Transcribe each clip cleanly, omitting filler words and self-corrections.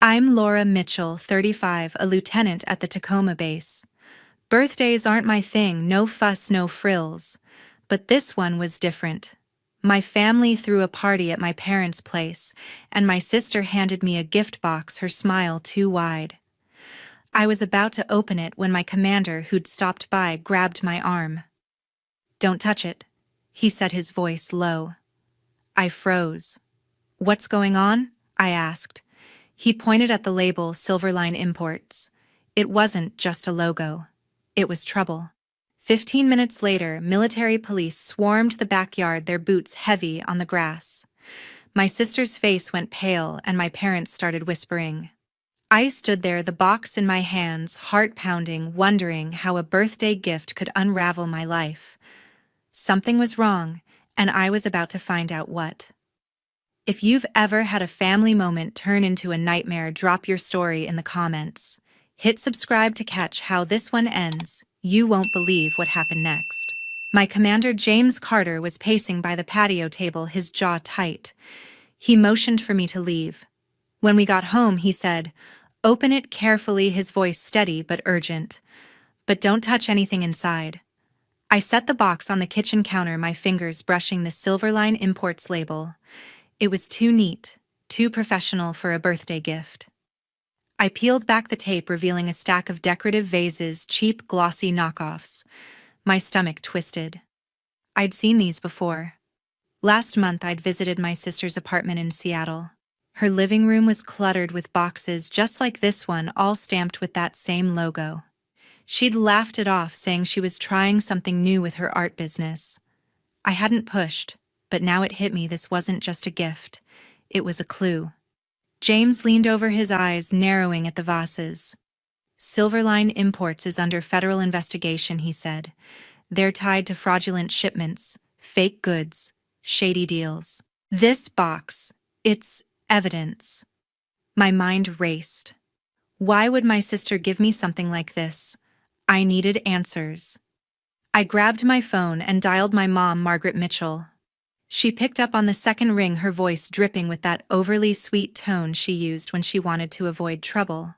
I'm Laura Mitchell, 35, a lieutenant at the Tacoma base. Birthdays aren't my thing, no fuss, no frills. But this one was different. My family threw a party at my parents' place, and my sister handed me a gift box, her smile too wide. I was about to open it when my commander, who'd stopped by, grabbed my arm. "Don't touch it," he said, his voice low. I froze. "What's going on?" I asked. He pointed at the label, Silverline Imports. It wasn't just a logo. It was trouble. 15 minutes later, military police swarmed the backyard, their boots heavy on the grass. My sister's face went pale, and my parents started whispering. I stood there, the box in my hands, heart pounding, wondering how a birthday gift could unravel my life. Something was wrong, and I was about to find out what. If you've ever had a family moment turn into a nightmare, drop your story in the comments. Hit subscribe to catch how this one ends. You won't believe what happened next. My commander, James Carter, was pacing by the patio table, his jaw tight. He motioned for me to leave. When we got home, he said, "Open it carefully," his voice steady but urgent. "But don't touch anything inside." I set the box on the kitchen counter, my fingers brushing the Silverline Imports label. It was too neat, too professional for a birthday gift. I peeled back the tape, revealing a stack of decorative vases, cheap, glossy knockoffs. My stomach twisted. I'd seen these before. Last month, I'd visited my sister's apartment in Seattle. Her living room was cluttered with boxes just like this one, all stamped with that same logo. She'd laughed it off, saying she was trying something new with her art business. I hadn't pushed, but now it hit me, this wasn't just a gift. It was a clue. James leaned over, his eyes narrowing at the vases. "Silverline Imports is under federal investigation," he said. "They're tied to fraudulent shipments, fake goods, shady deals. This box, it's evidence." My mind raced. Why would my sister give me something like this? I needed answers. I grabbed my phone and dialed my mom, Margaret Mitchell. She picked up on the second ring, her voice dripping with that overly sweet tone she used when she wanted to avoid trouble.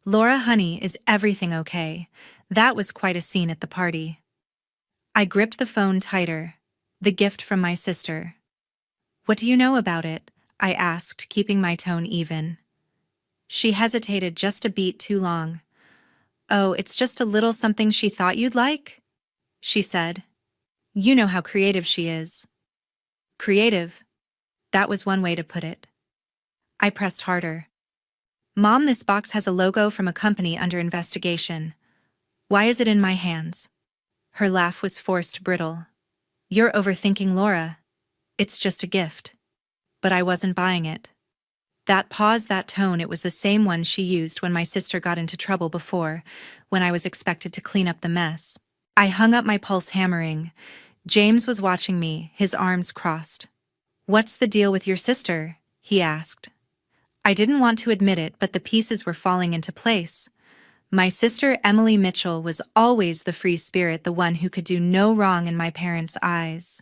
"Laura, honey, is everything okay?" That was quite a scene at the party. I gripped the phone tighter. The gift from my sister. "What do you know about it?" I asked, keeping my tone even. She hesitated just a beat too long. "Oh, it's just a little something she thought you'd like," she said. You know how creative she is. Creative? That was one way to put it. I pressed harder. "Mom, this box has a logo from a company under investigation. Why is it in my hands?" Her laugh was forced, brittle. "You're overthinking, Laura. It's just a gift." But I wasn't buying it. That pause, that tone, it was the same one she used when my sister got into trouble before, when I was expected to clean up the mess. I hung up, my pulse hammering. James was watching me, his arms crossed. "What's the deal with your sister?" he asked. I didn't want to admit it, but the pieces were falling into place. My sister, Emily Mitchell, was always the free spirit, the one who could do no wrong in my parents' eyes.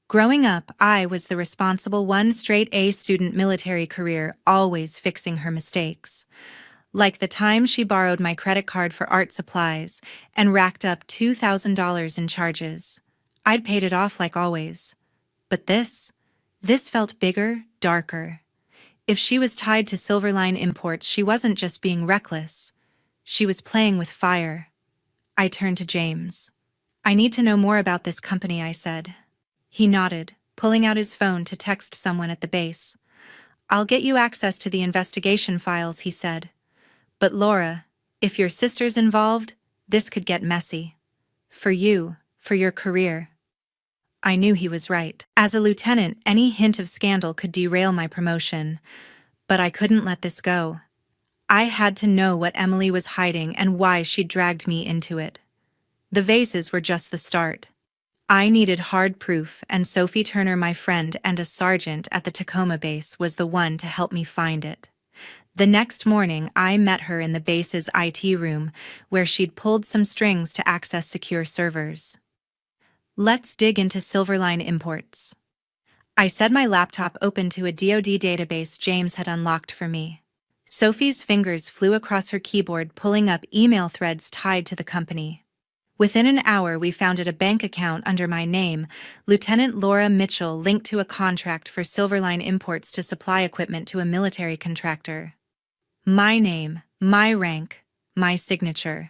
Growing up, I was the responsible one, straight A student, military career, always fixing her mistakes. Like the time she borrowed my credit card for art supplies and racked up $2,000 in charges. I'd paid it off like always. But this felt bigger, darker. If she was tied to Silverline Imports, she wasn't just being reckless. She was playing with fire. I turned to James. "I need to know more about this company," I said. He nodded, pulling out his phone to text someone at the base. "I'll get you access to the investigation files," he said. "But Laura, if your sister's involved, this could get messy. For you, for your career." I knew he was right. As a lieutenant, any hint of scandal could derail my promotion. But I couldn't let this go. I had to know what Emily was hiding and why she'd dragged me into it. The vases were just the start. I needed hard proof, and Sophie Turner, my friend and a sergeant at the Tacoma base, was the one to help me find it. The next morning, I met her in the base's IT room, where she'd pulled some strings to access secure servers. "Let's dig into Silverline Imports." I said, my laptop open to a DoD database James had unlocked for me. Sophie's fingers flew across her keyboard, pulling up email threads tied to the company. Within an hour, we founded a bank account under my name, Lieutenant Laura Mitchell, linked to a contract for Silverline Imports to supply equipment to a military contractor. My name, my rank, my signature.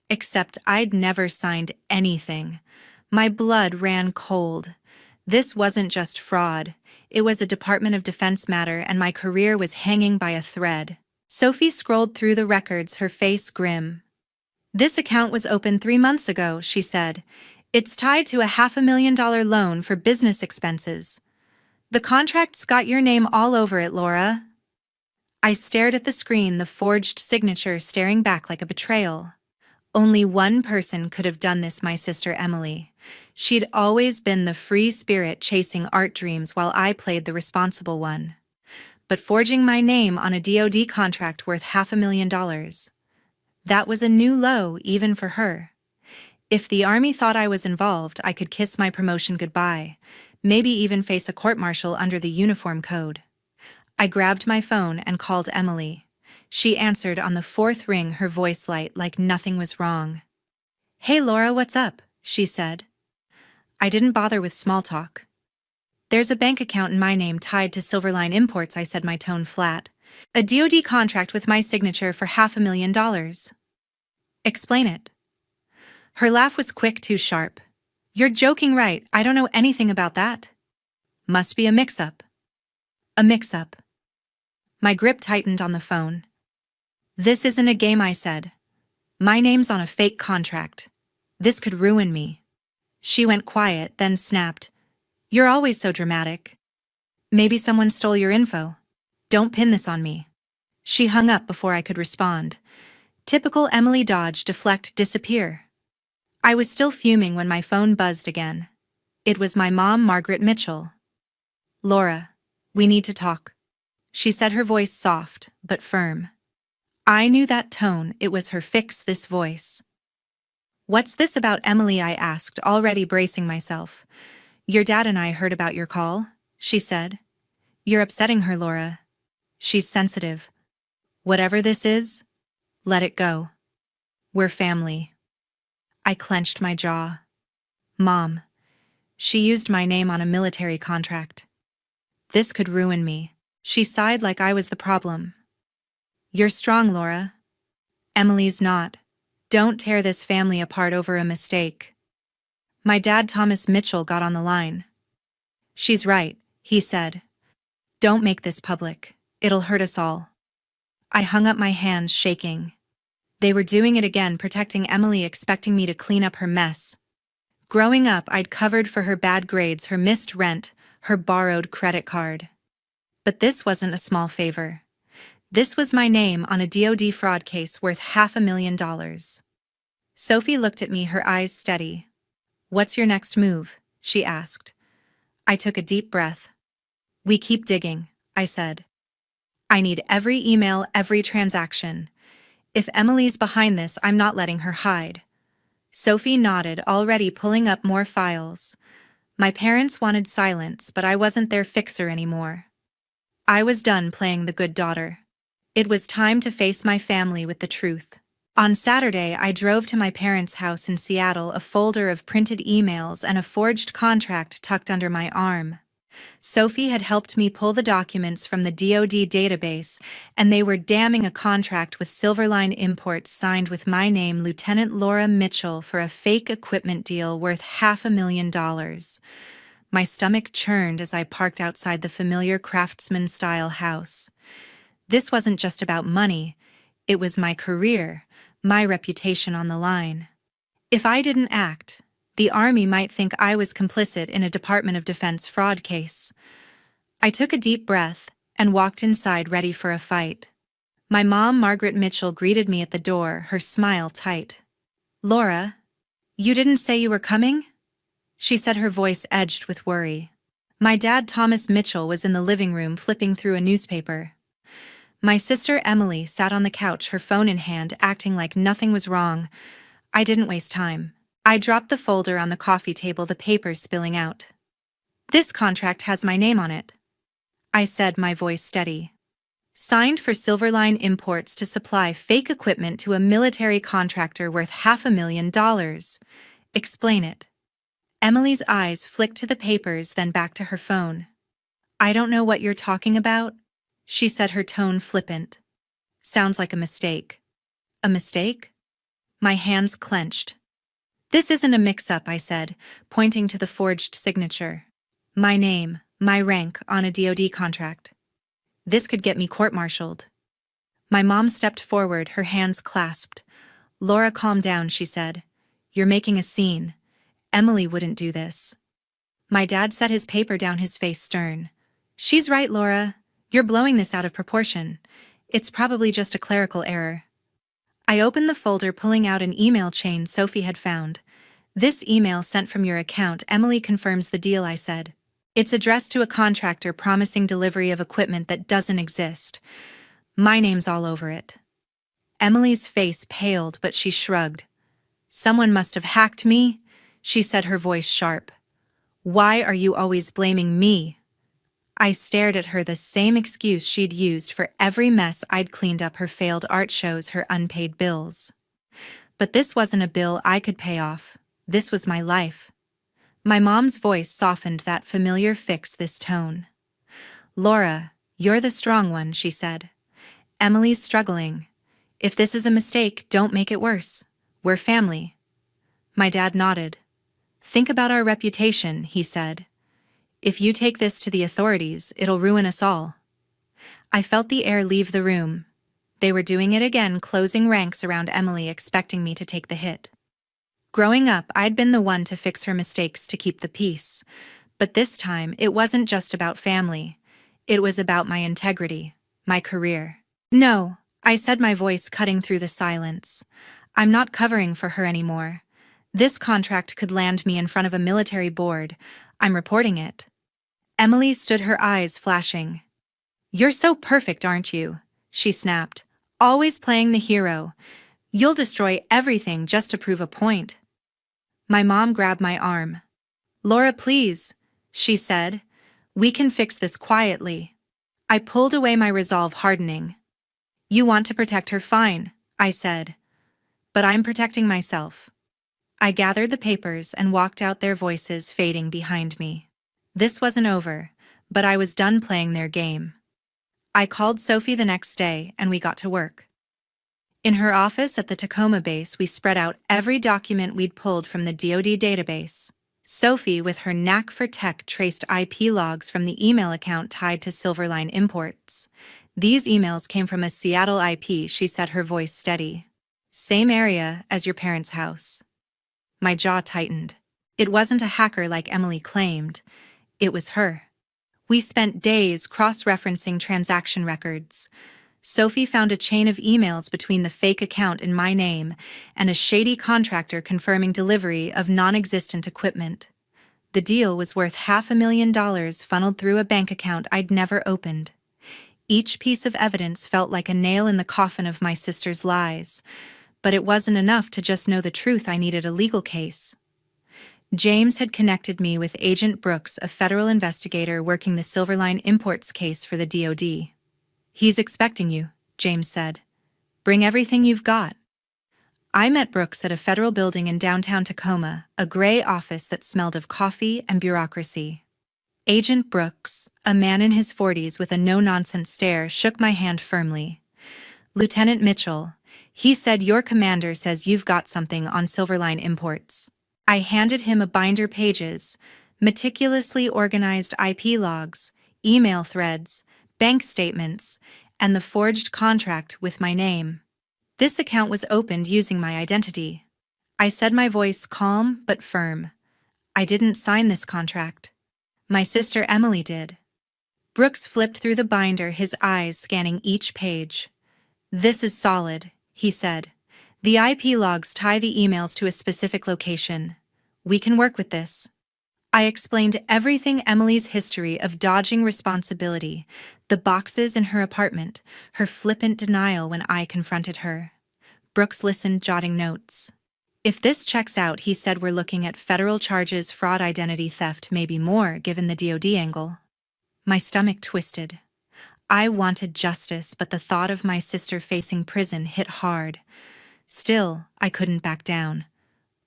Except I'd never signed anything. My blood ran cold. This wasn't just fraud. It was a Department of Defense matter, and my career was hanging by a thread. Sophie scrolled through the records, her face grim. "This account was opened 3 months ago," she said. "It's tied to a $500,000 loan for business expenses. The contract's got your name all over it, Laura." I stared at the screen, the forged signature staring back like a betrayal. Only one person could have done this, my sister Emily. She'd always been the free spirit chasing art dreams while I played the responsible one. But forging my name on a DoD contract worth $500,000, that was a new low even for her. If the Army thought I was involved, I could kiss my promotion goodbye, maybe even face a court-martial under the uniform code. I grabbed my phone and called Emily. She answered on the 4th ring, her voice light like nothing was wrong. "Hey Laura, what's up?" she said. I didn't bother with small talk. "There's a bank account in my name tied to Silverline Imports," I said, my tone flat. "A DoD contract with my signature for $500,000. Explain it." Her laugh was quick, too sharp. "You're joking, right? I don't know anything about that." "Must be a mix-up." "A mix-up." My grip tightened on the phone. "This isn't a game," I said. "My name's on a fake contract. This could ruin me." She went quiet, then snapped, "You're always so dramatic. Maybe someone stole your info. Don't pin this on me." She hung up before I could respond. Typical Emily: dodge, deflect, disappear. I was still fuming when my phone buzzed again. It was my mom, Margaret Mitchell. "Laura, we need to talk," she said, her voice soft but firm. I knew that tone. It was her fix, this voice. "What's this about, Emily?" I asked, already bracing myself. "Your dad and I heard about your call," she said. "You're upsetting her, Laura. She's sensitive. Whatever this is, let it go. We're family." I clenched my jaw. "Mom, she used my name on a military contract. This could ruin me." She sighed like I was the problem. "You're strong, Laura. Emily's not. Don't tear this family apart over a mistake." My dad, Thomas Mitchell, got on the line. "She's right," he said. "Don't make this public. It'll hurt us all." I hung up, my hands shaking. They were doing it again, protecting Emily, expecting me to clean up her mess. Growing up, I'd covered for her bad grades, her missed rent, her borrowed credit card. But this wasn't a small favor. This was my name on a DoD fraud case worth $500,000. Sophie looked at me, her eyes steady. "What's your next move?" she asked. I took a deep breath. "We keep digging," I said. "I need every email, every transaction. If Emily's behind this, I'm not letting her hide." Sophie nodded, already pulling up more files. My parents wanted silence, but I wasn't their fixer anymore. I was done playing the good daughter. It was time to face my family with the truth. On Saturday, I drove to my parents' house in Seattle, a folder of printed emails and a forged contract tucked under my arm. Sophie had helped me pull the documents from the DoD database, and they were damning a contract with Silverline Imports signed with my name, Lieutenant Laura Mitchell, for a fake equipment deal worth $500,000. My stomach churned as I parked outside the familiar craftsman-style house. This wasn't just about money. It was my career, my reputation on the line. If I didn't act, the Army might think I was complicit in a Department of Defense fraud case. I took a deep breath and walked inside, ready for a fight. My mom, Margaret Mitchell, greeted me at the door, her smile tight. "Laura, you didn't say you were coming?" she said, her voice edged with worry. My dad, Thomas Mitchell, was in the living room flipping through a newspaper. My sister Emily sat on the couch, her phone in hand, acting like nothing was wrong. I didn't waste time. I dropped the folder on the coffee table, the papers spilling out. "This contract has my name on it," I said, my voice steady. Signed for Silverline Imports to supply fake equipment to a military contractor worth $500,000. Explain it. Emily's eyes flicked to the papers, then back to her phone. I don't know what you're talking about, she said, her tone flippant. Sounds like a mistake. A mistake? My hands clenched. This isn't a mix-up, I said, pointing to the forged signature. My name, my rank on a DoD contract. This could get me court-martialed. My mom stepped forward, her hands clasped. Laura, calm down, she said. You're making a scene. Emily wouldn't do this. My dad set his paper down, his face stern. She's right, Laura. You're blowing this out of proportion. It's probably just a clerical error. I opened the folder, pulling out an email chain Sophie had found. This email sent from your account. Emily confirms the deal, I said. It's addressed to a contractor promising delivery of equipment that doesn't exist. My name's all over it. Emily's face paled, but she shrugged. Someone must have hacked me, she said, her voice sharp. Why are you always blaming me? I stared at her, the same excuse she'd used for every mess I'd cleaned up: her failed art shows, her unpaid bills. But this wasn't a bill I could pay off. This was my life. My mom's voice softened, that familiar fix, this tone. Laura, you're the strong one, she said. Emily's struggling. If this is a mistake, don't make it worse. We're family. My dad nodded. Think about our reputation, he said. If you take this to the authorities, it'll ruin us all. I felt the air leave the room. They were doing it again, closing ranks around Emily, expecting me to take the hit. Growing up, I'd been the one to fix her mistakes to keep the peace. But this time, it wasn't just about family. It was about my integrity, my career. No, I said, my voice cutting through the silence. I'm not covering for her anymore. This contract could land me in front of a military board. I'm reporting it. Emily stood, her eyes flashing. You're so perfect, aren't you? She snapped. Always playing the hero. You'll destroy everything just to prove a point. My mom grabbed my arm. Laura, please, she said. We can fix this quietly. I pulled away, my resolve hardening. You want to protect her, fine, I said. But I'm protecting myself. I gathered the papers and walked out, their voices fading behind me. This wasn't over, but I was done playing their game. I called Sophie the next day and we got to work. In her office at the Tacoma base, we spread out every document we'd pulled from the DoD database. Sophie, with her knack for tech, traced IP logs from the email account tied to Silverline Imports. These emails came from a Seattle IP, she said, her voice steady. Same area as your parents' house. My jaw tightened. It wasn't a hacker like Emily claimed. It was her. We spent days cross-referencing transaction records. Sophie found a chain of emails between the fake account in my name and a shady contractor confirming delivery of non-existent equipment. The deal was worth $500,000 funneled through a bank account I'd never opened. Each piece of evidence felt like a nail in the coffin of my sister's lies. But it wasn't enough to just know the truth. I needed a legal case. James had connected me with Agent Brooks, a federal investigator working the Silverline Imports case for the DoD. He's expecting you, James said. Bring everything you've got. I met Brooks at a federal building in downtown Tacoma, a gray office that smelled of coffee and bureaucracy. Agent Brooks, a man in his 40s with a no-nonsense stare, shook my hand firmly. Lieutenant Mitchell, he said, your commander says you've got something on Silverline Imports. I handed him a binder, pages, meticulously organized IP logs, email threads, bank statements, and the forged contract with my name. This account was opened using my identity. I said, my voice calm but firm. I didn't sign this contract. My sister Emily did. Brooks flipped through the binder, his eyes scanning each page. This is solid, he said. The IP logs tie the emails to a specific location. We can work with this. I explained everything: Emily's history of dodging responsibility, the boxes in her apartment, her flippant denial when I confronted her. Brooks listened, jotting notes. If this checks out, he said, we're looking at federal charges, fraud, identity theft, maybe more, given the DoD angle. My stomach twisted. I wanted justice, but the thought of my sister facing prison hit hard. Still, I couldn't back down.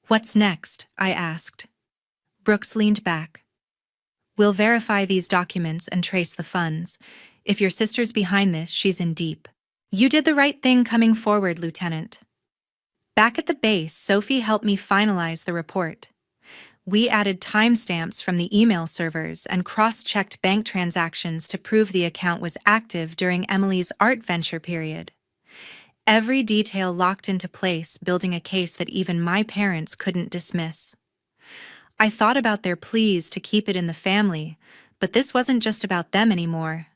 "What's next?" I asked. Brooks leaned back. "We'll verify these documents and trace the funds. If your sister's behind this, she's in deep." "You did the right thing coming forward, Lieutenant." Back at the base, Sophie helped me finalize the report. We added timestamps from the email servers and cross-checked bank transactions to prove the account was active during Emily's art venture period. Every detail locked into place, building a case that even my parents couldn't dismiss. I thought about their pleas to keep it in the family, but this wasn't just about them anymore.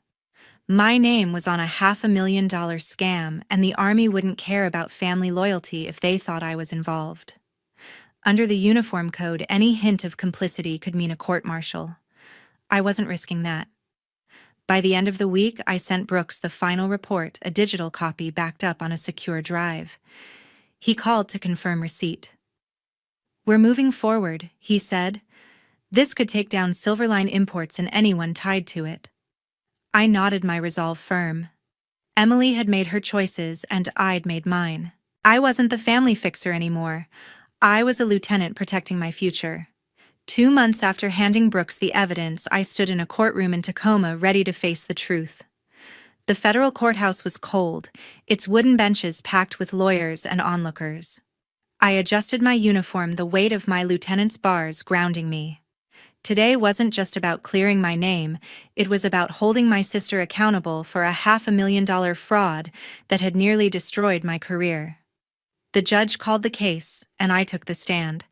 My name was on a $500,000 scam, and the Army wouldn't care about family loyalty if they thought I was involved. Under the Uniform Code, any hint of complicity could mean a court-martial. I wasn't risking that. By the end of the week, I sent Brooks the final report, a digital copy backed up on a secure drive. He called to confirm receipt. "We're moving forward," he said. "This could take down Silverline Imports and anyone tied to it." I nodded, my resolve firm. Emily had made her choices, and I'd made mine. I wasn't the family fixer anymore. I was a lieutenant protecting my future. 2 months after handing Brooks the evidence, I stood in a courtroom in Tacoma, ready to face the truth. The federal courthouse was cold, its wooden benches packed with lawyers and onlookers. I adjusted my uniform, the weight of my lieutenant's bars grounding me. Today wasn't just about clearing my name, it was about holding my sister accountable for a $500,000 fraud that had nearly destroyed my career. The judge called the case, and I took the stand.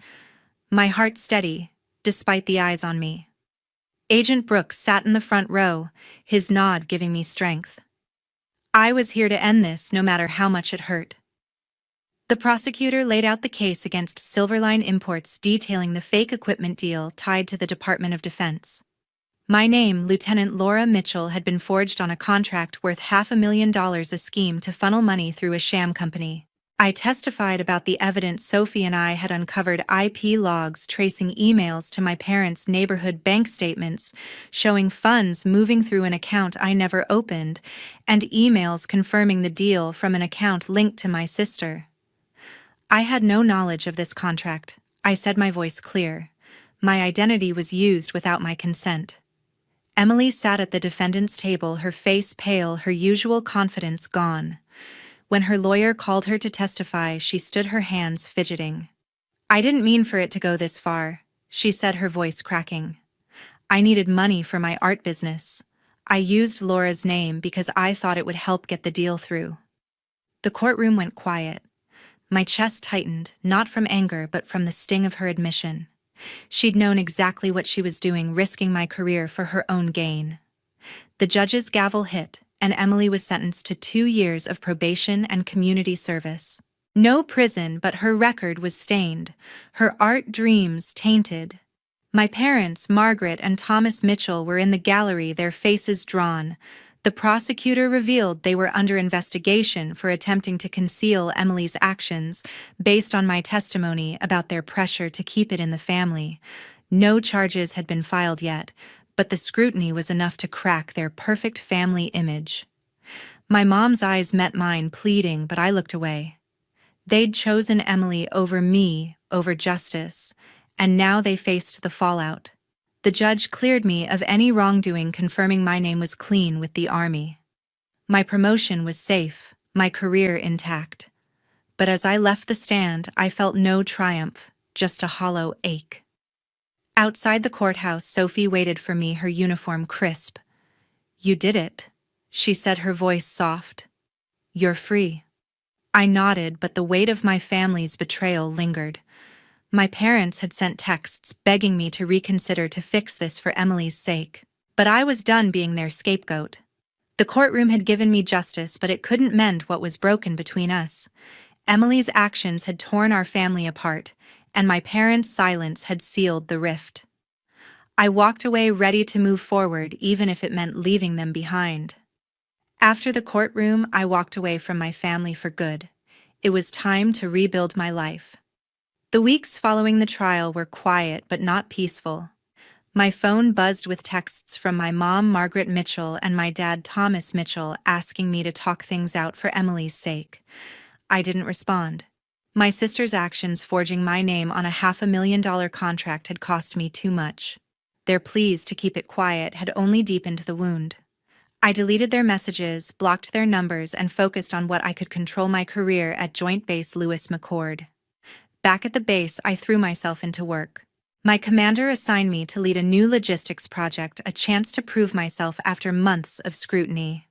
My heart steady, despite the eyes on me. Agent Brooks sat in the front row, his nod giving me strength. I was here to end this, no matter how much it hurt. The prosecutor laid out the case against Silverline Imports, detailing the fake equipment deal tied to the Department of Defense. My name, Lieutenant Laura Mitchell, had been forged on a contract worth $500,000, a scheme to funnel money through a sham company. I testified about the evidence Sophie and I had uncovered: IP logs tracing emails to my parents' neighborhood bank statements showing funds moving through an account I never opened, and emails confirming the deal from an account linked to my sister. I had no knowledge of this contract, I said, my voice clear. My identity was used without my consent. Emily sat at the defendant's table, her face pale, her usual confidence gone. When her lawyer called her to testify, she stood, her hands fidgeting. "I didn't mean for it to go this far," she said, her voice cracking. "I needed money for my art business. I used Laura's name because I thought it would help get the deal through." The courtroom went quiet. My chest tightened, not from anger but from the sting of her admission. She'd known exactly what she was doing, risking my career for her own gain. The judge's gavel hit, and Emily was sentenced to 2 years of probation and community service. No prison, but her record was stained, her art dreams tainted. My parents, Margaret and Thomas Mitchell, were in the gallery, their faces drawn. The prosecutor revealed they were under investigation for attempting to conceal Emily's actions based on my testimony about their pressure to keep it in the family. No charges had been filed yet, but the scrutiny was enough to crack their perfect family image. My mom's eyes met mine, pleading, but I looked away. They'd chosen Emily over me, over justice, and now they faced the fallout. The judge cleared me of any wrongdoing, confirming my name was clean with the Army. My promotion was safe, my career intact. But as I left the stand, I felt no triumph, just a hollow ache. Outside the courthouse, Sophie waited for me, her uniform crisp. "You did it," she said, her voice soft. "You're free." I nodded, but the weight of my family's betrayal lingered. My parents had sent texts begging me to reconsider, to fix this for Emily's sake. But I was done being their scapegoat. The courtroom had given me justice, but it couldn't mend what was broken between us. Emily's actions had torn our family apart, and my parents' silence had sealed the rift. I walked away, ready to move forward, even if it meant leaving them behind. After the courtroom, I walked away from my family for good. It was time to rebuild my life. The weeks following the trial were quiet but not peaceful. My phone buzzed with texts from my mom, Margaret Mitchell, and my dad, Thomas Mitchell, asking me to talk things out for Emily's sake. I didn't respond. My sister's actions forging my name on a $500,000 contract had cost me too much. Their pleas to keep it quiet had only deepened the wound. I deleted their messages, blocked their numbers, and focused on what I could control: my career at Joint Base Lewis McChord. Back at the base, I threw myself into work. My commander assigned me to lead a new logistics project, a chance to prove myself after months of scrutiny.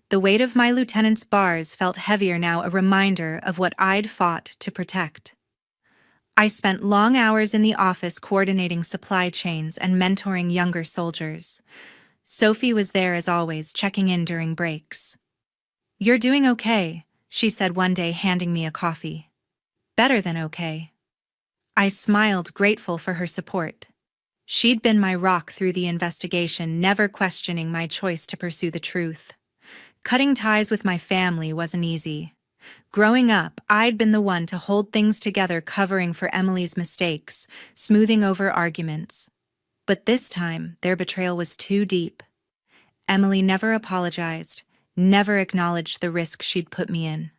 The weight of my lieutenant's bars felt heavier now, a reminder of what I'd fought to protect. I spent long hours in the office coordinating supply chains and mentoring younger soldiers. Sophie was there as always, checking in during breaks. "You're doing okay," she said one day, handing me a coffee. "Better than okay." I smiled, grateful for her support. She'd been my rock through the investigation, never questioning my choice to pursue the truth. Cutting ties with my family wasn't easy. Growing up, I'd been the one to hold things together, covering for Emily's mistakes, smoothing over arguments. But this time, their betrayal was too deep. Emily never apologized, never acknowledged the risk she'd put me in.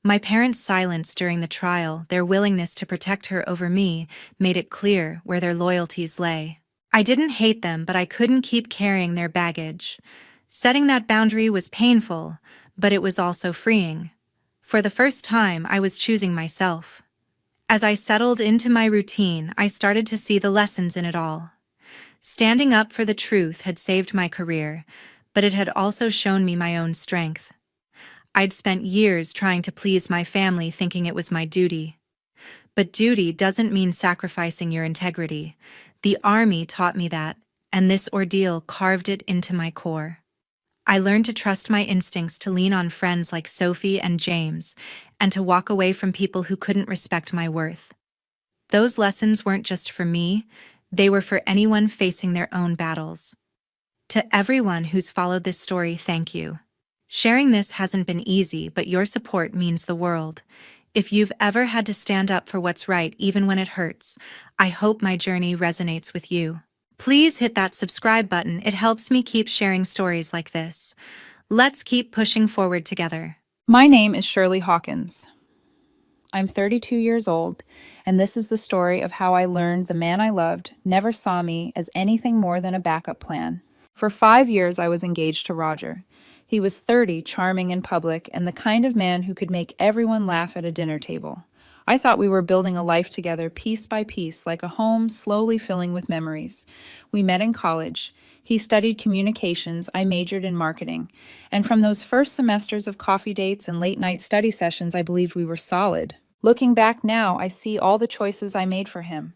My parents' silence during the trial, their willingness to protect her over me, made it clear where their loyalties lay. I didn't hate them, but I couldn't keep carrying their baggage. Setting that boundary was painful, but it was also freeing. For the first time, I was choosing myself. As I settled into my routine, I started to see the lessons in it all. Standing up for the truth had saved my career, but it had also shown me my own strength. I'd spent years trying to please my family, thinking it was my duty. But duty doesn't mean sacrificing your integrity. The Army taught me that, and this ordeal carved it into my core. I learned to trust my instincts, to lean on friends like Sophie and James, and to walk away from people who couldn't respect my worth. Those lessons weren't just for me, they were for anyone facing their own battles. To everyone who's followed this story, thank you. Sharing this hasn't been easy, but your support means the world. If you've ever had to stand up for what's right, even when it hurts, I hope my journey resonates with you. Please hit that subscribe button, it helps me keep sharing stories like this. Let's keep pushing forward together. My name is Shirley Hawkins. I'm 32 years old, and this is the story of how I learned the man I loved never saw me as anything more than a backup plan. For 5 years, I was engaged to Roger. He was 30, charming in public, and the kind of man who could make everyone laugh at a dinner table. I thought we were building a life together piece by piece, like a home slowly filling with memories. We met in college. He studied communications, I majored in marketing. And from those first semesters of coffee dates and late-night study sessions, I believed we were solid. Looking back now, I see all the choices I made for him.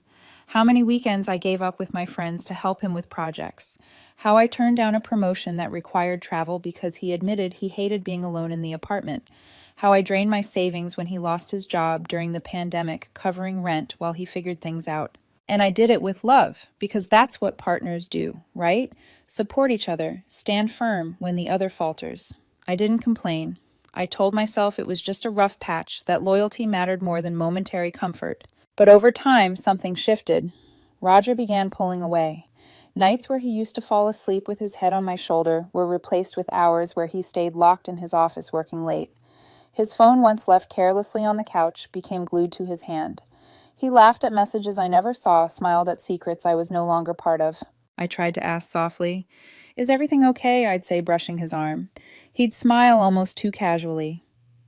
How many weekends I gave up with my friends to help him with projects. How I turned down a promotion that required travel because he admitted he hated being alone in the apartment. How I drained my savings when he lost his job during the pandemic, covering rent while he figured things out. And I did it with love, because that's what partners do, right? Support each other, stand firm when the other falters. I didn't complain. I told myself it was just a rough patch, that loyalty mattered more than momentary comfort. But over time, something shifted. Roger began pulling away. Nights where he used to fall asleep with his head on my shoulder were replaced with hours where he stayed locked in his office working late. His phone, once left carelessly on the couch, became glued to his hand. He laughed at messages I never saw, smiled at secrets I was no longer part of. I tried to ask softly. "Is everything okay?" I'd say, brushing his arm. He'd smile almost too casually.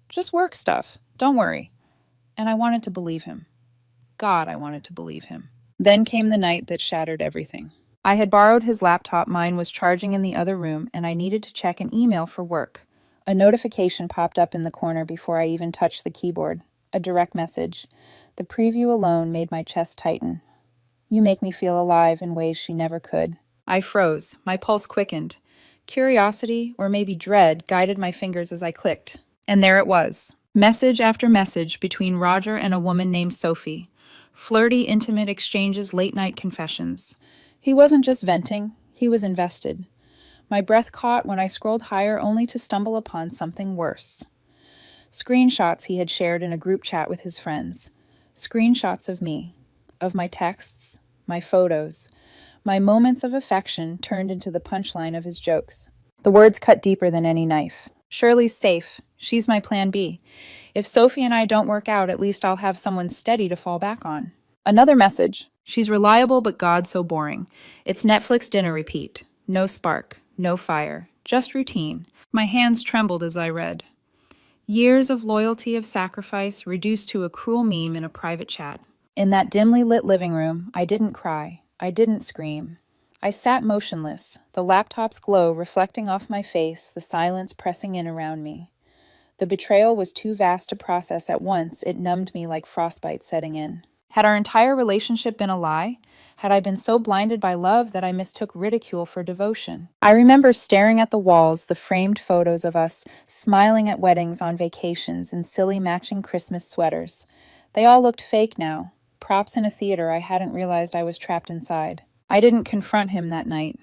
"Just work stuff. Don't worry." And I wanted to believe him. God, I wanted to believe him. Then came the night that shattered everything. I had borrowed his laptop, mine was charging in the other room, and I needed to check an email for work. A notification popped up in the corner before I even touched the keyboard. A direct message. The preview alone made my chest tighten. "You make me feel alive in ways she never could." I froze. My pulse quickened. Curiosity, or maybe dread, guided my fingers as I clicked. And there it was. Message after message between Roger and a woman named Sophie. Flirty, intimate exchanges, late-night confessions. He wasn't just venting, he was invested. My breath caught when I scrolled higher, only to stumble upon something worse. Screenshots he had shared in a group chat with his friends. Screenshots of me, of my texts, my photos, My moments of affection turned into the punchline of his jokes. The words cut deeper than any knife. Shirley's safe. She's my plan B. If Sophie and I don't work out, at least I'll have someone steady to fall back on. Another message. She's reliable, but God so boring. It's Netflix dinner repeat. No spark, no fire, just routine. My hands trembled as I read. Years of loyalty of sacrifice reduced to a cruel meme in a private chat. In that dimly lit living room, I didn't cry. I didn't scream. I sat motionless, the laptop's glow reflecting off my face, the silence pressing in around me. The betrayal was too vast to process at once, it numbed me like frostbite setting in. Had our entire relationship been a lie? Had I been so blinded by love that I mistook ridicule for devotion? I remember staring at the walls, the framed photos of us, smiling at weddings, on vacations, in silly matching Christmas sweaters. They all looked fake now, props in a theater I hadn't realized I was trapped inside. I didn't confront him that night.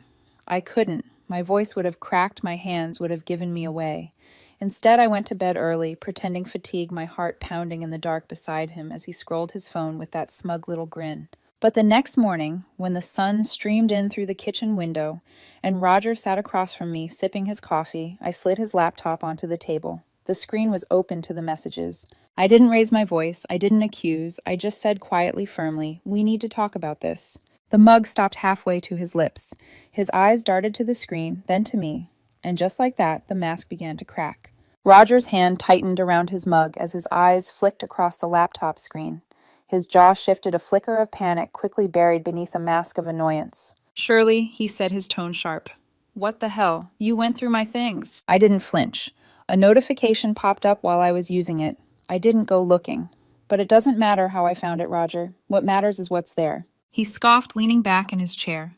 I couldn't. My voice would have cracked, my hands would have given me away. Instead, I went to bed early, pretending fatigue, my heart pounding in the dark beside him as he scrolled his phone with that smug little grin. But the next morning, when the sun streamed in through the kitchen window, and Roger sat across from me, sipping his coffee, I slid his laptop onto the table. The screen was open to the messages. I didn't raise my voice, I didn't accuse, I just said quietly, firmly, "We need to talk about this." The mug stopped halfway to his lips. His eyes darted to the screen, then to me, and just like that, the mask began to crack. Roger's hand tightened around his mug as his eyes flicked across the laptop screen. His jaw shifted, a flicker of panic quickly buried beneath a mask of annoyance. "Shirley," he said, his tone sharp. "What the hell? You went through my things." I didn't flinch. A notification popped up while I was using it. I didn't go looking. But it doesn't matter how I found it, Roger. What matters is what's there. He scoffed, leaning back in his chair.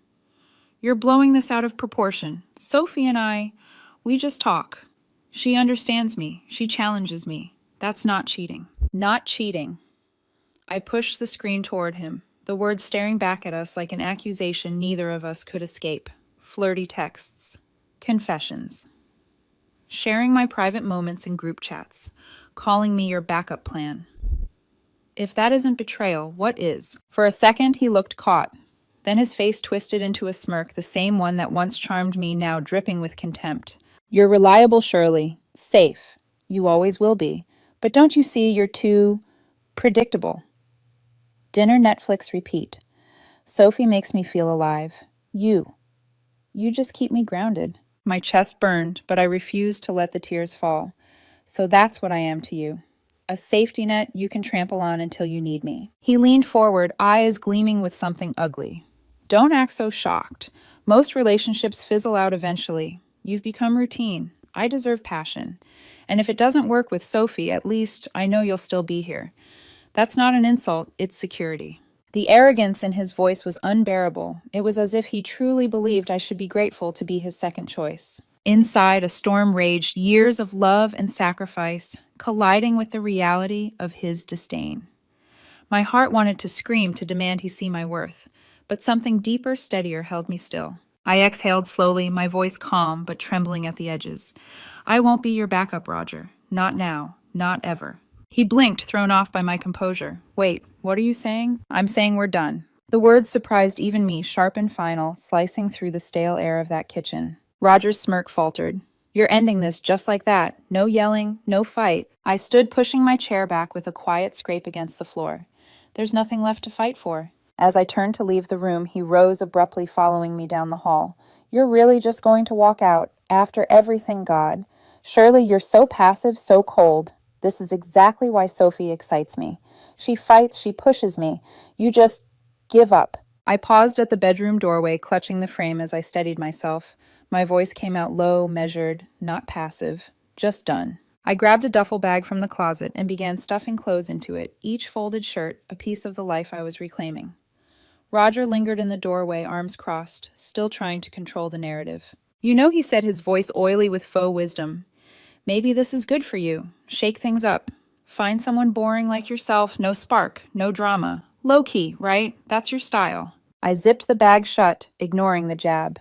"You're blowing this out of proportion. Sophie and I, we just talk. She understands me. She challenges me. That's not cheating." Not cheating. I pushed the screen toward him, the words staring back at us like an accusation neither of us could escape. Flirty texts. Confessions. Sharing my private moments in group chats. Calling me your backup plan. If that isn't betrayal, what is? For a second, he looked caught. Then his face twisted into a smirk, the same one that once charmed me, now dripping with contempt. "You're reliable, Shirley. Safe. You always will be. But don't you see you're too predictable?" Dinner, Netflix, repeat. Sophie makes me feel alive. You just keep me grounded. My chest burned, but I refused to let the tears fall. So that's what I am to you. A safety net you can trample on until you need me. He leaned forward, eyes gleaming with something ugly. "Don't act so shocked. Most relationships fizzle out eventually. You've become routine. I deserve passion. And if it doesn't work with Sophie, at least I know you'll still be here. That's not an insult, it's security." The arrogance in his voice was unbearable. It was as if he truly believed I should be grateful to be his second choice. Inside, a storm raged, years of love and sacrifice, colliding with the reality of his disdain. My heart wanted to scream, to demand he see my worth, but something deeper, steadier held me still. I exhaled slowly, my voice calm but trembling at the edges. "I won't be your backup, Roger. Not now. Not ever." He blinked, thrown off by my composure. "Wait, what are you saying?" "I'm saying we're done." The words surprised even me, sharp and final, slicing through the stale air of that kitchen. Roger's smirk faltered. "You're ending this just like that. No yelling, no fight." I stood pushing my chair back with a quiet scrape against the floor. "There's nothing left to fight for." As I turned to leave the room, he rose abruptly, following me down the hall. "You're really just going to walk out, after everything, God? Shirley, you're so passive, so cold. This is exactly why Sophie excites me. She fights, she pushes me. You just give up." I paused at the bedroom doorway, clutching the frame as I steadied myself. My voice came out low, measured, not passive, just done. I grabbed a duffel bag from the closet and began stuffing clothes into it, each folded shirt a piece of the life I was reclaiming. Roger lingered in the doorway, arms crossed, still trying to control the narrative. "You know," he said, his voice oily with faux wisdom, "maybe this is good for you. Shake things up. Find someone boring like yourself, no spark, no drama. Low-key, right? That's your style." I zipped the bag shut, ignoring the jab.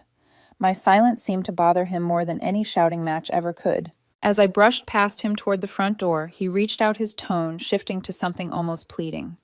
My silence seemed to bother him more than any shouting match ever could. As I brushed past him toward the front door, he reached out, his tone shifting to something almost pleading.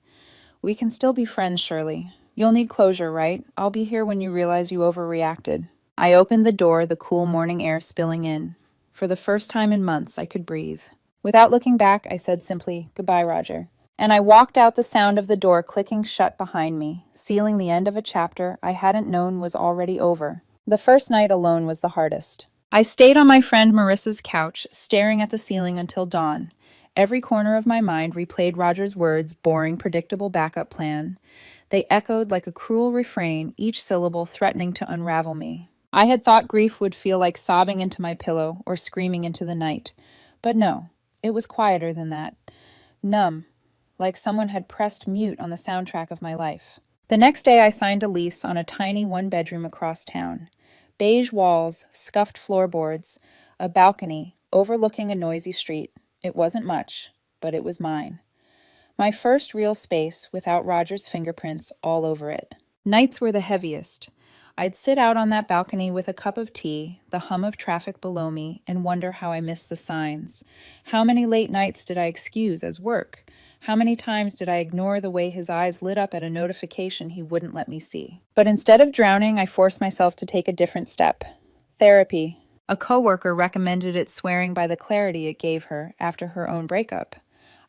"We can still be friends, Shirley. You'll need closure, right? I'll be here when you realize you overreacted. I opened the door, the cool morning air spilling in. For the first time in months, I could breathe. Without looking back, I said simply, "Goodbye, Roger." And I walked out, the sound of the door clicking shut behind me, sealing the end of a chapter I hadn't known was already over. The first night alone was the hardest. I stayed on my friend Marissa's couch, staring at the ceiling until dawn. Every corner of my mind replayed Roger's words, boring, predictable backup plan. They echoed like a cruel refrain, each syllable threatening to unravel me. I had thought grief would feel like sobbing into my pillow or screaming into the night. But no, it was quieter than that. Numb, like someone had pressed mute on the soundtrack of my life. The next day, I signed a lease on a tiny one-bedroom across town. Beige walls, scuffed floorboards, a balcony overlooking a noisy street. It wasn't much, but it was mine. My first real space without Roger's fingerprints all over it. Nights were the heaviest. I'd sit out on that balcony with a cup of tea, the hum of traffic below me, and wonder how I missed the signs. How many late nights did I excuse as work? How many times did I ignore the way his eyes lit up at a notification he wouldn't let me see? But instead of drowning, I forced myself to take a different step. Therapy. A coworker recommended it, swearing by the clarity it gave her after her own breakup.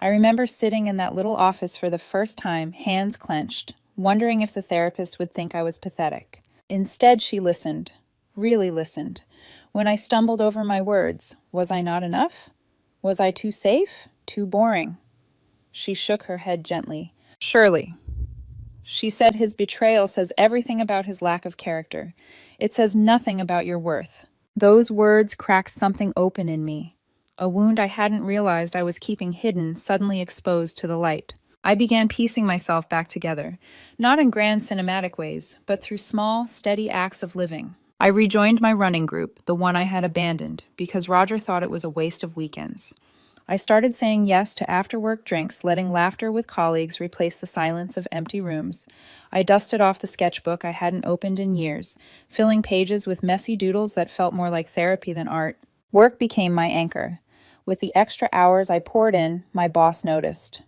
I remember sitting in that little office for the first time, hands clenched, wondering if the therapist would think I was pathetic. Instead, she listened, really listened. When I stumbled over my words, was I not enough? Was I too safe? Too boring? She shook her head gently. "Surely," she said, "his betrayal says everything about his lack of character. It says nothing about your worth." Those words cracked something open in me. A wound I hadn't realized I was keeping hidden, suddenly exposed to the light. I began piecing myself back together, not in grand cinematic ways, but through small, steady acts of living. I rejoined my running group, the one I had abandoned, because Roger thought it was a waste of weekends. I started saying yes to after-work drinks, letting laughter with colleagues replace the silence of empty rooms. I dusted off the sketchbook I hadn't opened in years, filling pages with messy doodles that felt more like therapy than art. Work became my anchor. With the extra hours I poured in, my boss noticed.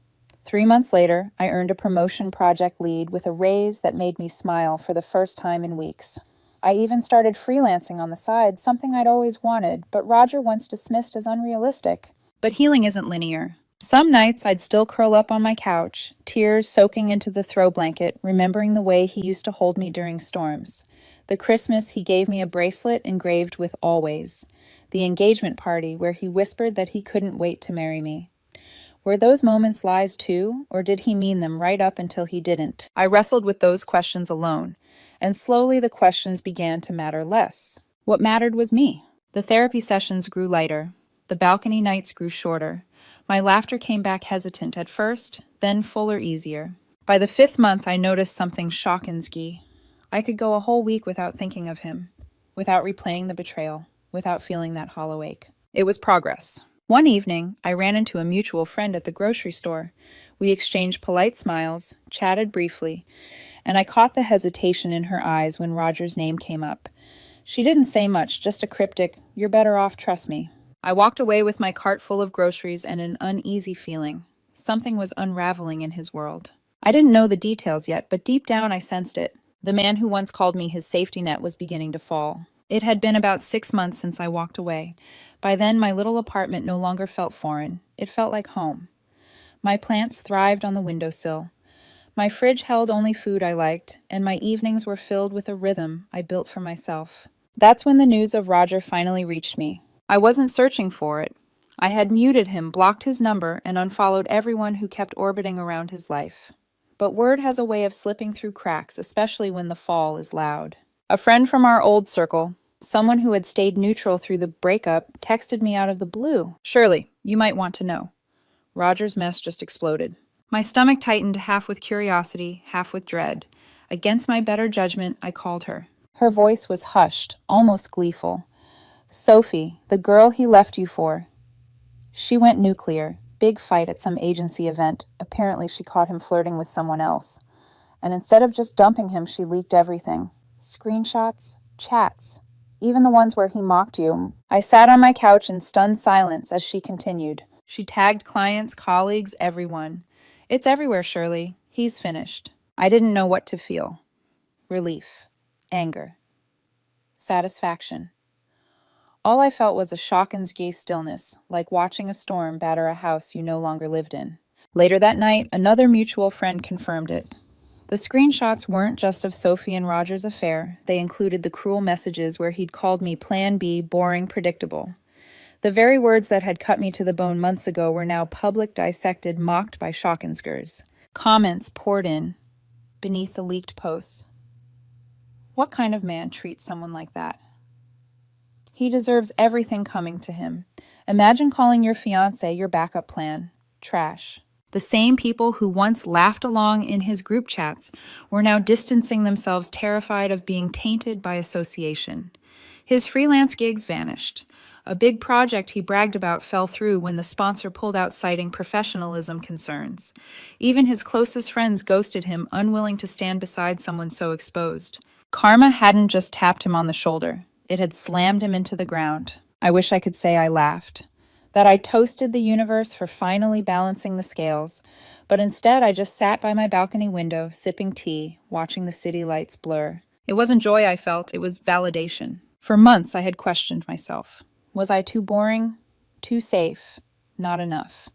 3 months later, I earned a promotion, project lead, with a raise that made me smile for the first time in weeks. I even started freelancing on the side, something I'd always wanted, but Roger once dismissed as unrealistic. But healing isn't linear. Some nights I'd still curl up on my couch, tears soaking into the throw blanket, remembering the way he used to hold me during storms. The Christmas he gave me a bracelet engraved with "always." The engagement party where he whispered that he couldn't wait to marry me. Were those moments lies too, or did he mean them right up until he didn't? I wrestled with those questions alone, and slowly the questions began to matter less. What mattered was me. The therapy sessions grew lighter. The balcony nights grew shorter. My laughter came back hesitant at first, then fuller, easier. By the 5th month, I noticed something shocking. I could go a whole week without thinking of him, without replaying the betrayal, without feeling that hollow ache. It was progress. One evening, I ran into a mutual friend at the grocery store. We exchanged polite smiles, chatted briefly, and I caught the hesitation in her eyes when Roger's name came up. She didn't say much, just a cryptic, "You're better off, trust me." I walked away with my cart full of groceries and an uneasy feeling. Something was unraveling in his world. I didn't know the details yet, but deep down I sensed it. The man who once called me his safety net was beginning to fall. It had been about 6 months since I walked away. By then, my little apartment no longer felt foreign. It felt like home. My plants thrived on the windowsill. My fridge held only food I liked, and my evenings were filled with a rhythm I built for myself. That's when the news of Roger finally reached me. I wasn't searching for it. I had muted him, blocked his number, and unfollowed everyone who kept orbiting around his life. But word has a way of slipping through cracks, especially when the fall is loud. A friend from our old circle, someone who had stayed neutral through the breakup, texted me out of the blue. "Shirley, you might want to know. Roger's mess just exploded." My stomach tightened, half with curiosity, half with dread. Against my better judgment, I called her. Her voice was hushed, almost gleeful. "Sophie, the girl he left you for. She went nuclear. Big fight at some agency event. Apparently she caught him flirting with someone else. And instead of just dumping him, she leaked everything. Screenshots, chats, even the ones where he mocked you." I sat on my couch in stunned silence as she continued. She tagged clients, colleagues, everyone. "It's everywhere, Shirley. He's finished." I didn't know what to feel. relief, anger, satisfaction. All I felt was a Shawkins-gay stillness, like watching a storm batter a house you no longer lived in. Later that night, another mutual friend confirmed it. The screenshots weren't just of Sophie and Roger's affair, they included the cruel messages where he'd called me Plan B, boring, predictable. The very words that had cut me to the bone months ago were now public dissected, mocked by Shawkinskers. Comments poured in beneath the leaked posts. What kind of man treats someone like that? He deserves everything coming to him. Imagine calling your fiancé your backup plan. Trash. The same people who once laughed along in his group chats were now distancing themselves, terrified of being tainted by association. His freelance gigs vanished. A big project he bragged about fell through when the sponsor pulled out, citing professionalism concerns. Even his closest friends ghosted him, unwilling to stand beside someone so exposed. Karma hadn't just tapped him on the shoulder. It had slammed him into the ground. I wish I could say I laughed, that I toasted the universe for finally balancing the scales, but instead I just sat by my balcony window, sipping tea, watching the city lights blur. It wasn't joy I felt, it was validation. For months I had questioned myself. Was I too boring? Too safe? Not enough.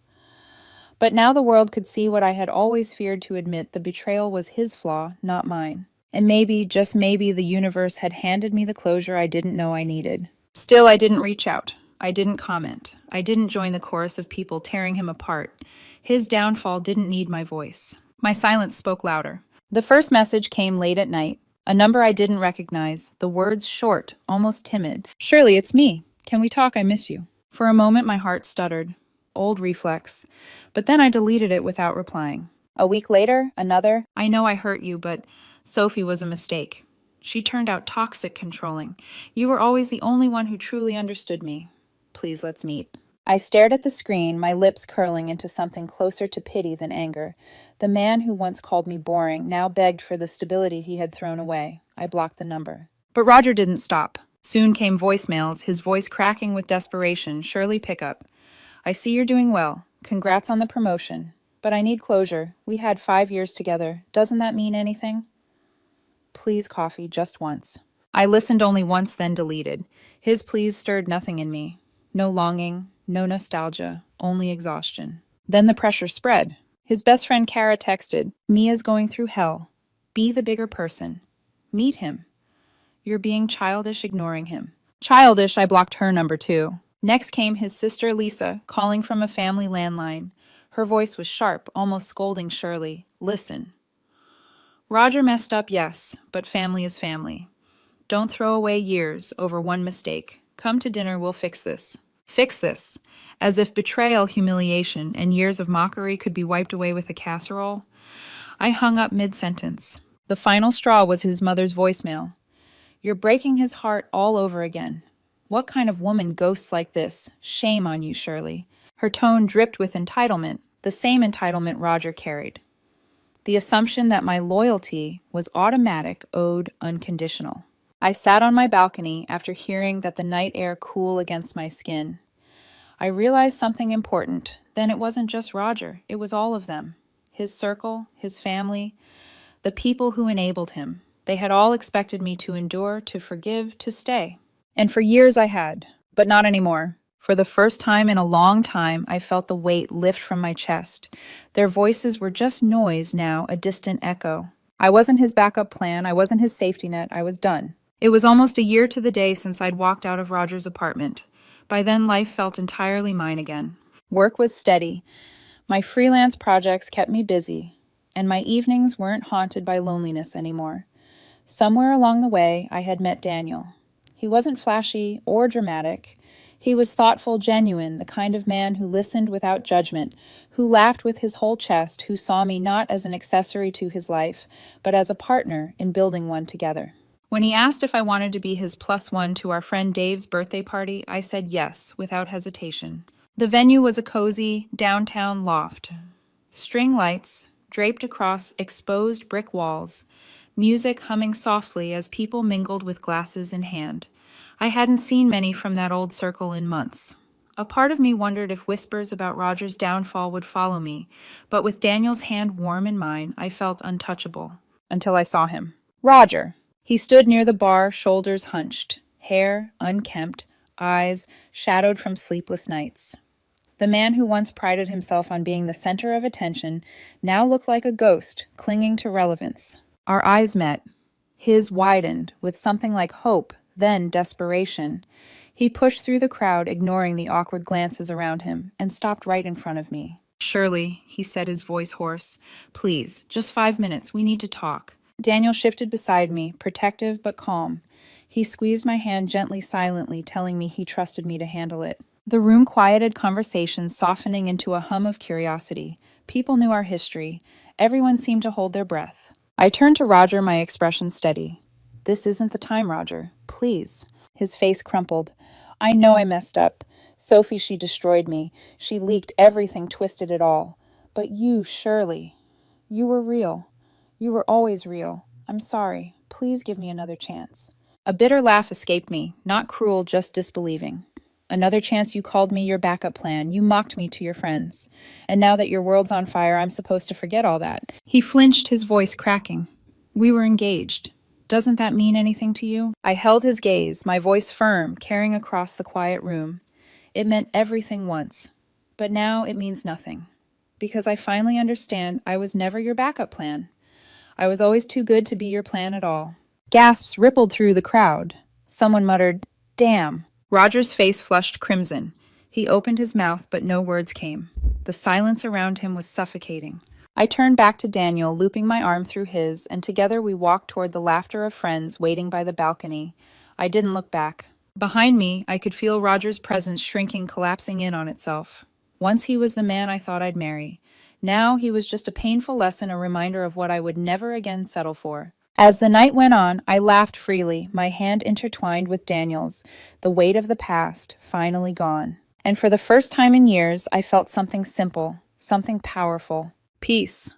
But now the world could see what I had always feared to admit: the betrayal was his flaw, not mine. And maybe, just maybe, the universe had handed me the closure I didn't know I needed. Still, I didn't reach out. I didn't comment. I didn't join the chorus of people tearing him apart. His downfall didn't need my voice. My silence spoke louder. The first message came late at night, a number I didn't recognize, the words short, almost timid. "Shirley, it's me. Can we talk? I miss you." For a moment, my heart stuttered. Old reflex. But then I deleted it without replying. A week later, another. "I know I hurt you, but Sophie was a mistake. She turned out toxic, controlling. You were always the only one who truly understood me. Please, let's meet." I stared at the screen, my lips curling into something closer to pity than anger. The man who once called me boring now begged for the stability he had thrown away. I blocked the number. But Roger didn't stop. Soon came voicemails, his voice cracking with desperation. "Shirley, pick up. I see you're doing well. Congrats on the promotion. But I need closure. We had 5 years together. Doesn't that mean anything? Please, coffee, just once." I listened only once, then deleted. His pleas stirred nothing in me. No longing, no nostalgia, only exhaustion. Then the pressure spread. His best friend Kara texted, "Mia's going through hell. Be the bigger person. Meet him. You're being childish ignoring him." Childish, I blocked her number too. Next came his sister Lisa, calling from a family landline. Her voice was sharp, almost scolding Shirley. "Listen. Roger messed up, yes, but family is family. Don't throw away years over one mistake. Come to dinner, we'll fix this." Fix this. As if betrayal, humiliation, and years of mockery could be wiped away with a casserole. I hung up mid-sentence. The final straw was his mother's voicemail. "You're breaking his heart all over again. What kind of woman ghosts like this? Shame on you, Shirley." Her tone dripped with entitlement, the same entitlement Roger carried. The assumption that my loyalty was automatic, owed, unconditional. I sat on my balcony after hearing that the night air cool against my skin. I realized something important. Then it wasn't just Roger, it was all of them. His circle, his family, the people who enabled him. They had all expected me to endure, to forgive, to stay. And for years I had, but not anymore. For the first time in a long time, I felt the weight lift from my chest. Their voices were just noise now, a distant echo. I wasn't his backup plan, I wasn't his safety net, I was done. It was almost a year to the day since I'd walked out of Roger's apartment. By then, life felt entirely mine again. Work was steady. My freelance projects kept me busy, and my evenings weren't haunted by loneliness anymore. Somewhere along the way, I had met Daniel. He wasn't flashy or dramatic. He was thoughtful, genuine, the kind of man who listened without judgment, who laughed with his whole chest, who saw me not as an accessory to his life, but as a partner in building one together. When he asked if I wanted to be his +1 to our friend Dave's birthday party, I said yes, without hesitation. The venue was a cozy, downtown loft. String lights draped across exposed brick walls, music humming softly as people mingled with glasses in hand. I hadn't seen many from that old circle in months. A part of me wondered if whispers about Roger's downfall would follow me, but with Daniel's hand warm in mine, I felt untouchable. Until I saw him. Roger. He stood near the bar, shoulders hunched, hair unkempt, eyes shadowed from sleepless nights. The man who once prided himself on being the center of attention now looked like a ghost clinging to relevance. Our eyes met. His widened with something like hope, then desperation. He pushed through the crowd, ignoring the awkward glances around him, and stopped right in front of me. "Shirley," he said, his voice hoarse. "Please, just 5 minutes. We need to talk." Daniel shifted beside me, protective but calm. He squeezed my hand gently, silently, telling me he trusted me to handle it. The room quieted, conversation softening into a hum of curiosity. People knew our history. Everyone seemed to hold their breath. I turned to Roger, my expression steady. "This isn't the time, Roger. Please." His face crumpled. "I know I messed up. Sophie, she destroyed me. She leaked everything, twisted it all. But you, Shirley, you were real. You were always real. I'm sorry. Please give me another chance." A bitter laugh escaped me, not cruel, just disbelieving. "Another chance? You called me your backup plan. You mocked me to your friends. And now that your world's on fire, I'm supposed to forget all that." He flinched, his voice cracking. "We were engaged. Doesn't that mean anything to you?" I held his gaze, my voice firm, carrying across the quiet room. "It meant everything once. But now it means nothing. Because I finally understand I was never your backup plan. I was always too good to be your plan at all." Gasps rippled through the crowd. Someone muttered, "Damn." Roger's face flushed crimson. He opened his mouth, but no words came. The silence around him was suffocating. I turned back to Daniel, looping my arm through his, and together we walked toward the laughter of friends waiting by the balcony. I didn't look back. Behind me, I could feel Roger's presence shrinking, collapsing in on itself. Once he was the man I thought I'd marry. Now he was just a painful lesson, a reminder of what I would never again settle for. As the night went on, I laughed freely, my hand intertwined with Daniel's, the weight of the past finally gone. And for the first time in years, I felt something simple, something powerful. Peace.